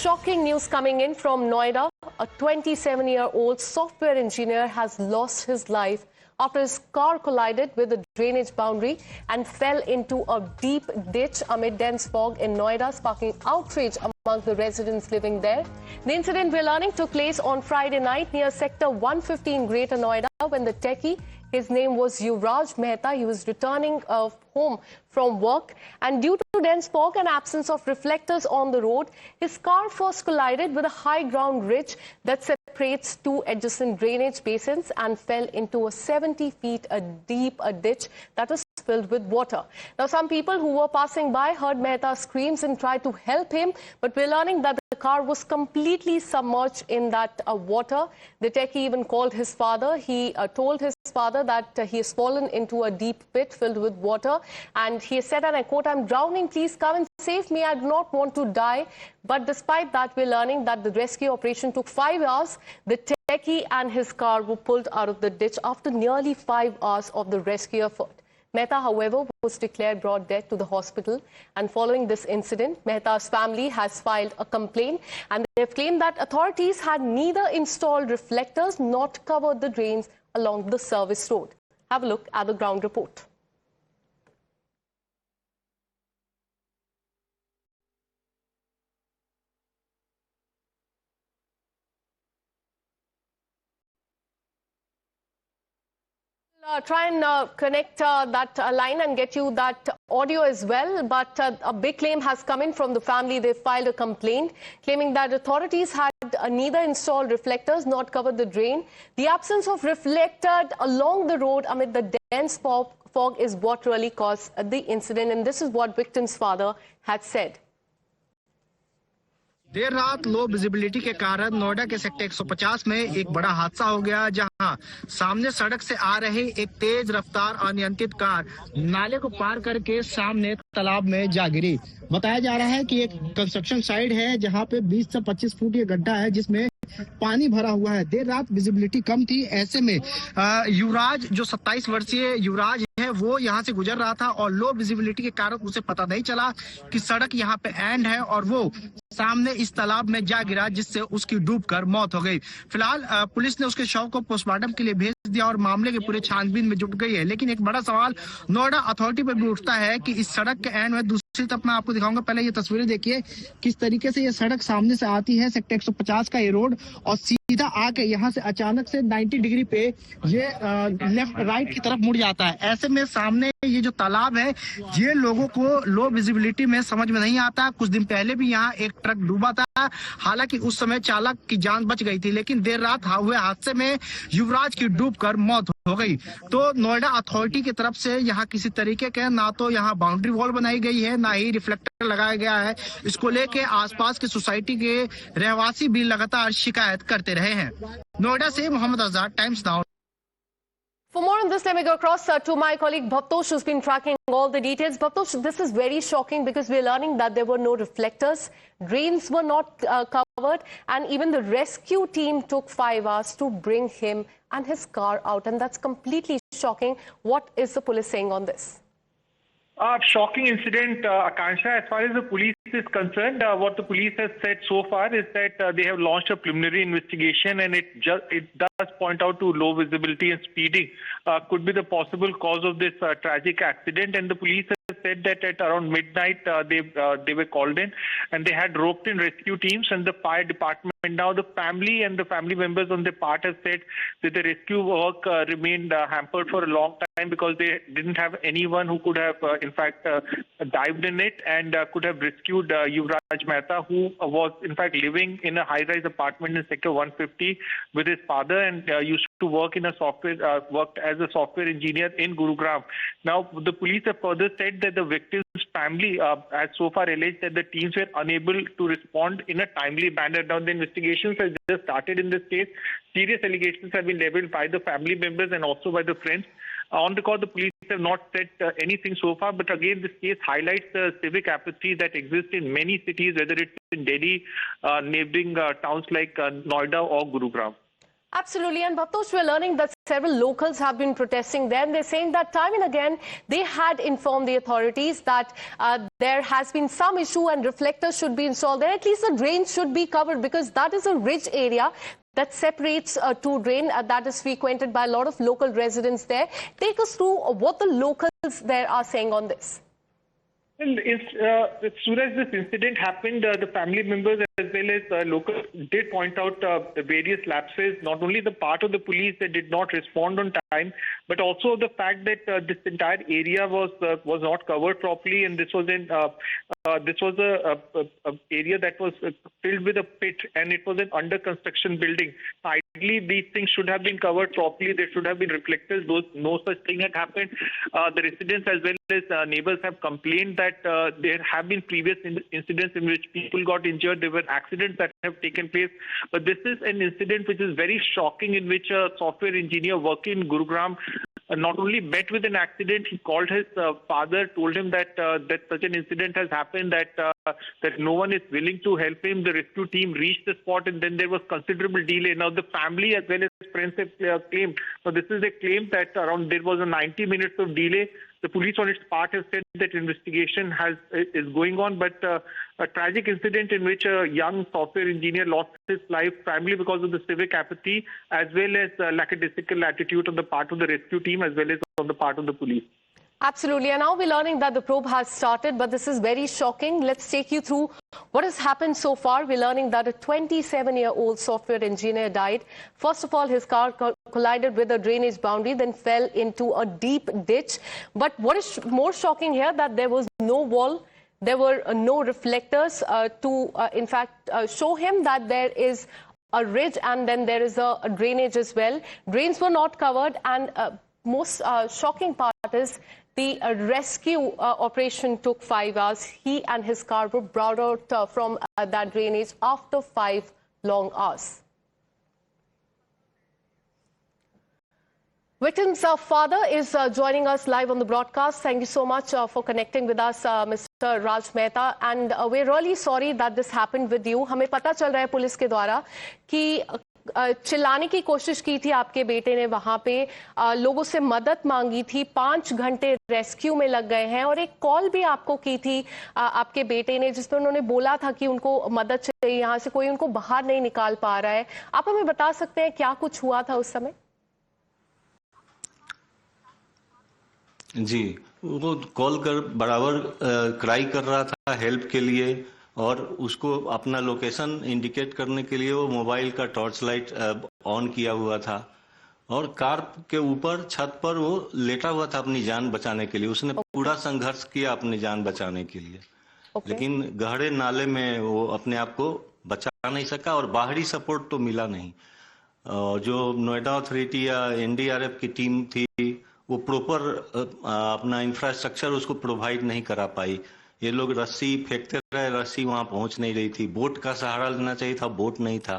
shocking news coming in from Noida. A 27-year-old software engineer has lost his life after his car collided with a drainage boundary and fell into a deep ditch amid dense fog in Noida, sparking outrage among the residents living there. The incident we're learning took place on Friday night near Sector 115 Greater Noida when the techie, his name was Yuvraj Mehta, he was returning home from work, and due to dense fog and absence of reflectors on the road, his car first collided with a high ground ridge that separates two adjacent drainage basins and fell into a 70 feet deep ditch that was filled with water. Now, some people who were passing by heard Mehta's screams and tried to help him, but we're learning that the car was completely submerged in that water. The techie even called his father. He told his father that he has fallen into a deep pit filled with water, and he said, and I quote, "I'm drowning, please come and save me, I do not want to die." But despite that, we're learning that the rescue operation took 5 hours. The techie and his car were pulled out of the ditch after nearly 5 hours of the rescue effort. Mehta, however, was declared brought dead to the hospital, and following this incident, Mehta's family has filed a complaint, and they've claimed that authorities had neither installed reflectors nor covered the drains along the service road. Have a look at the ground report. Try and connect that line and get you that audio as well. But a big claim has come in from the family. They filed a complaint claiming that authorities had neither installed reflectors nor covered the drain. The absence of reflector along the road amid the dense fog is what really caused the incident. And this is what victim's father had said. देर रात लो visibility के कारण नोएडा के sector 150 में एक बड़ा हादसा हो गया, जहां सामने सड़क से आ रही एक तेज रफ्तार अनियंत्रित कार नाले को पार करके सामने तालाब में जा गिरी। बताया जा रहा है कि एक कंस्ट्रक्शन साइट है जहां पे 20 से 25 फुट ये गड्ढा है जिसमें पानी भरा हुआ है। देर रात विजिबिलिटी कम थी, ऐसे में युवराज, जो 27 वर्षीय युवराज है, वो यहाँ से गुजर रहा था और लो विजिबिलिटी के कारण उसे पता नहीं चला कि सड़क यहाँ पे एंड है और वो सामने इस तालाब में जा गिरा, जिससे उसकी डूबकर मौत हो गई। फिलहाल पुलिस ने उसके शव को पोस्टमार्टम के लिए भेज दिया और मामले के पूरे छानबीन में जुट गई है। लेकिन एक बड़ा सवाल नोएडा अथॉरिटी पर भी उठता है कि इस सड़क के एंड में, दूसरी तरफ मैं आपको दिखाऊंगा, पहले ये तस्वीरें देखिए किस तरीके से ये सड़क सामने से आती है, सेक्टर 150 का ये रोड, और सीधा आके यहाँ से अचानक से 90 डिग्री पे ये लेफ्ट राइट की तरफ मुड़ जाता है। ऐसे में सामने ये जो तालाब है, ये लोगों को लो विजिबिलिटी में समझ में नहीं आता। कुछ दिन पहले भी यहाँ एक ट्रक डूबा था, हालांकि उस समय चालक की जान बच गई थी, लेकिन देर रात हुए हादसे में युवराज की डूबकर मौत हो गई। तो नोएडा अथॉरिटी की तरफ से यहाँ किसी तरीके के ना तो यहाँ बाउंड्री वॉल बनाई गई है, ना ही रिफ्लेक्टर लगाया गया है। इसको लेके आसपास की सोसाइटी के रहवासी भी लगातार शिकायत करते रहे हैं। नोएडा से Mohammad Azad, Times Now. For more on this, let me go across to my colleague Bhavtosh, who's been tracking all the details. Bhavtosh, this is very shocking because we're learning that there were no reflectors, drains were not covered, and even the rescue team took 5 hours to bring him and his car out. And that's completely shocking. What is the police saying on this? Shocking incident, Akansha. As far as the police is concerned, what the police has said so far is that they have launched a preliminary investigation, and it does point out to low visibility and speeding could be the possible cause of this tragic accident. And the police has said that at around midnight they were called in, and they had roped in rescue teams and the fire department. Now the family and the family members on their part have said that the rescue work remained hampered for a long time because they didn't have anyone who could have in fact dived in it and could have rescued Yuvraj Mehta, who was in fact living in a high-rise apartment in Sector 150 with his father, and used to work in a worked as a software engineer in Gurugram. Now the police have further said that the victim's family has so far alleged that the teams were unable to respond in a timely manner. Now the investigations have just started in this case. Serious allegations have been leveled by the family members and also by the friends. On record, the police have not said anything so far, but again, this case highlights the civic apathy that exists in many cities, whether it's in Delhi, neighboring towns like Noida or Gurugram. Absolutely, and Bhaptosh, we're learning that several locals have been protesting there, and they're saying that time and again they had informed the authorities that there has been some issue and reflectors should be installed there. At least the drains should be covered because that is a ridge area that separates two drain that is frequented by a lot of local residents there. Take us through what the locals there are saying on this. Well, as soon as this incident happened, the family members as well as locals did point out the various lapses, not only the part of the police that did not respond on time, but also the fact that this entire area was not covered properly, and this was a area that was filled with a pit, and it was an under construction building. Ideally, these things should have been covered properly. There should have been reflectors. No such thing had happened. The residents as well as neighbors have complained that there have been previous incidents in which people got injured. There were accidents that have taken place. But this is an incident which is very shocking, in which a software engineer working in Gurugram not only met with an accident, he called his father, told him that such an incident has happened, that no one is willing to help him. The rescue team reached the spot, and then there was considerable delay. Now the family as well as friends have claimed. So this is a claim that there was a 90 minutes of delay. The police on its part has said that investigation is going on, but a tragic incident in which a young software engineer lost his life primarily because of the civic apathy as well as lackadaisical attitude on the part of the rescue team as well as on the part of the police. Absolutely. And now we're learning that the probe has started, but this is very shocking. Let's take you through what has happened so far. We're learning that a 27-year-old software engineer died. First of all, his car collided with a drainage boundary, then fell into a deep ditch. But what is more shocking here, that there was no wall, there were no reflectors to, in fact, show him that there is a ridge and then there is a drainage as well. Drains were not covered, and most shocking part is the rescue operation took 5 hours. He and his car were brought out from that drainage after 5 long hours. Victim's father is joining us live on the broadcast. Thank you so much for connecting with us, Mr. Raj Mehta. And we're really sorry that this happened with you. हमें पता चल रहा है police के द्वारा कि चिल्लाने की कोशिश की थी आपके बेटे ने, वहां पे लोगों से मदद मांगी थी, 5 घंटे रेस्क्यू में लग गए हैं, और एक कॉल भी आपको की थी आपके बेटे ने जिसमें उन्होंने बोला था कि उनको मदद चाहिए, यहाँ से कोई उनको बाहर नहीं निकाल पा रहा है। आप हमें बता सकते हैं क्या कुछ हुआ था उस समय? जी, वो कॉल कर बराबर क्राई कर रहा था हेल्प के लिए, और उसको अपना लोकेशन इंडिकेट करने के लिए वो मोबाइल का टॉर्च लाइट ऑन किया हुआ था, और कार के ऊपर छत पर वो लेटा हुआ था अपनी जान बचाने के लिए। उसने पूरा संघर्ष किया अपनी जान बचाने के लिए, लेकिन गहरे नाले में वो अपने आप को बचा नहीं सका, और बाहरी सपोर्ट तो मिला नहीं। जो नोएडा अथॉरिटी या एनडीआरएफ की टीम थी वो प्रॉपर अपना इंफ्रास्ट्रक्चर उसको प्रोवाइड नहीं करा पाई। ये लोग रस्सी फेंकते रहे, रस्सी वहां पहुंच नहीं रही थी, बोट का सहारा लेना चाहिए था, बोट नहीं था,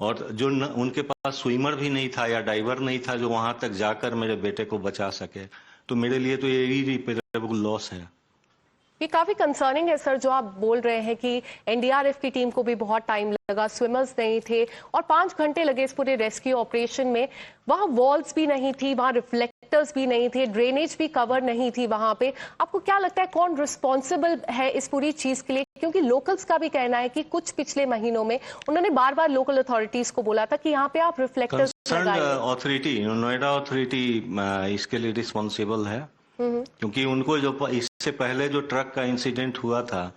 और जो उनके पास स्विमर भी नहीं था या डाइवर नहीं था जो वहां तक जाकर मेरे बेटे को बचा सके। तो मेरे लिए तो ये इररिपेयरेबल लॉस है। ये काफी कंसर्निंग है सर, जो आप बोल रहे हैं कि एनडीआरएफ की टीम को भी बहुत टाइम लगा, स्विमर्स नहीं थे, और 5 घंटे लगे इस पूरे रेस्क्यू ऑपरेशन में। वहां वॉल्स भी नहीं थी, वहां रिफ्लेक्टर्स भी नहीं थे, ड्रेनेज भी कवर नहीं थी वहां पे। आपको क्या लगता है कौन रिस्पॉन्सिबल है इस पूरी चीज के लिए? क्योंकि लोकल्स का भी कहना है कि कुछ पिछले महीनों में उन्होंने बार बार लोकल अथॉरिटीज को बोला था कि यहाँ पे आप रिफ्लेक्टर्स लगाइए। अथॉरिटी, नोएडा अथॉरिटी इसके लिए रिस्पॉन्सिबल है, क्योंकि उनको जो इससे पहले जो ट्रक का इंसिडेंट हुआ था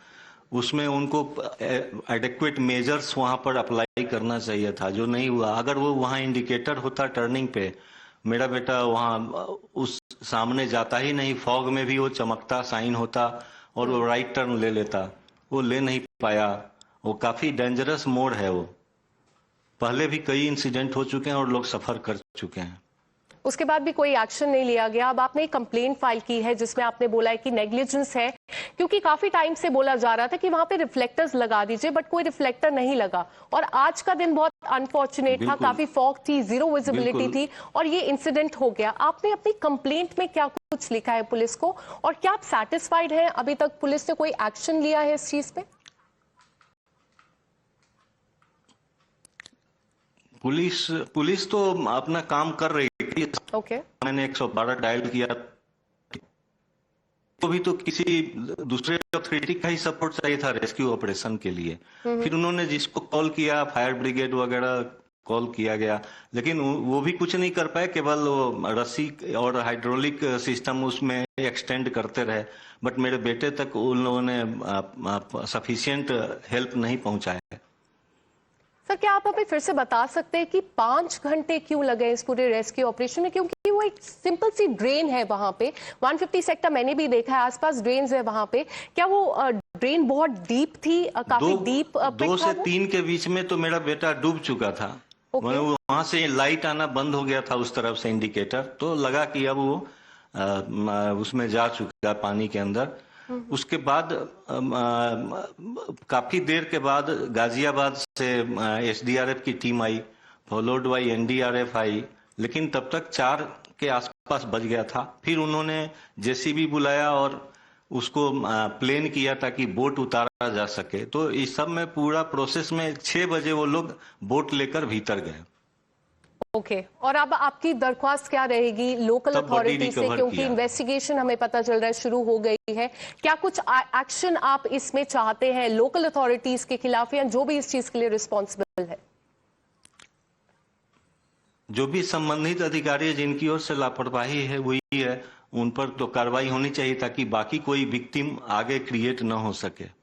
उसमें उनको एडेक्वेट मेजर्स वहां पर अप्लाई करना चाहिए था, जो नहीं हुआ। अगर वो वहां इंडिकेटर होता टर्निंग पे, मेरा बेटा वहां उस सामने जाता ही नहीं, फॉग में भी वो चमकता साइन होता और वो राइट टर्न ले लेता, वो ले नहीं पाया। वो काफी डेंजरस मोड है वो, पहले भी कई इंसिडेंट हो चुके हैं और लोग सफर कर चुके हैं। उसके बाद भी कोई एक्शन नहीं लिया गया। अब आपने एक कंप्लेंट फाइल की है जिसमें आपने बोला है कि नेग्लिजेंस है, क्योंकि काफी टाइम से बोला जा रहा था कि वहां पे रिफ्लेक्टर्स लगा दीजिए, बट कोई रिफ्लेक्टर नहीं लगा, और आज का दिन बहुत अनफॉर्चुनेट था, काफी फॉग थी, जीरो विजिबिलिटी थी, और ये इंसिडेंट हो गया। आपने अपनी कंप्लेंट में क्या कुछ लिखा है पुलिस को, और क्या आप सेटिस्फाइड हैं? अभी तक पुलिस ने कोई एक्शन लिया है इस चीज पे? पुलिस तो अपना काम कर रही थी। Okay. मैंने 112 डायल किया, तो भी तो किसी दूसरे अथॉरिटी का ही सपोर्ट चाहिए था रेस्क्यू ऑपरेशन के लिए। फिर उन्होंने जिसको कॉल किया, फायर ब्रिगेड वगैरह कॉल किया गया, लेकिन वो भी कुछ नहीं कर पाए, केवल वो रस्सी और हाइड्रोलिक सिस्टम उसमें एक्सटेंड करते रहे, बट मेरे बेटे तक उन लोगों ने सफिशिएंट हेल्प नहीं पहुंचाया। सर, क्या आप हमें फिर से बता सकते हैं कि 5 घंटे क्यों लगे इस पूरे रेस्क्यू ऑपरेशन में? क्योंकि वो एक सिंपल सी ड्रेन है वहां पे, 150 सेक्टर मैंने भी देखा है, आसपास ड्रेन्स है वहां पे। क्या वो ड्रेन बहुत डीप थी, काफी डीप? 2 से 3 के बीच में तो मेरा बेटा डूब चुका था। वहां से लाइट आना बंद हो गया था उस तरफ से, इंडिकेटर, तो लगा कि अब वो उसमें जा चुका पानी के अंदर। उसके बाद काफी देर के बाद गाजियाबाद से एसडीआरएफ की टीम आई, फॉलोड बाई एनडीआरएफ आई, लेकिन तब तक 4 के आसपास बज गया था। फिर उन्होंने जेसीबी बुलाया और उसको प्लेन किया ताकि बोट उतारा जा सके। तो इस सब में पूरा प्रोसेस में 6 बजे वो लोग बोट लेकर भीतर गए। ओके। और अब आपकी दरख्वास्त क्या रहेगी लोकल अथॉरिटी से, क्योंकि इन्वेस्टिगेशन हमें पता चल रहा है शुरू हो गई है? क्या कुछ एक्शन आप इसमें चाहते हैं लोकल अथॉरिटीज के खिलाफ, या जो भी इस चीज के लिए रिस्पॉन्सिबल है? जो भी संबंधित अधिकारी जिनकी ओर से लापरवाही है हुई है, उन पर तो कार्रवाई होनी चाहिए ताकि बाकी कोई विक्टिम आगे क्रिएट न हो सके।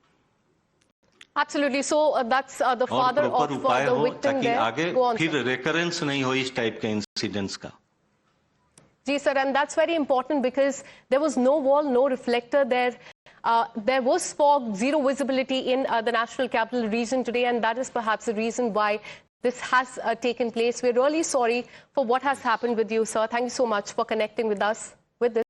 Absolutely. So that's the father of the victim there. आगे फिर रेकरेंस नहीं हो इस टाइप के इंसिडेंट्स का। जी sir, and that's very important because there was no wall, no reflector there. There was fog, zero visibility in the National Capital Region today, and that is perhaps the reason why this has taken place. We're really sorry for what has happened with you, sir. Thank you so much for connecting with us with this.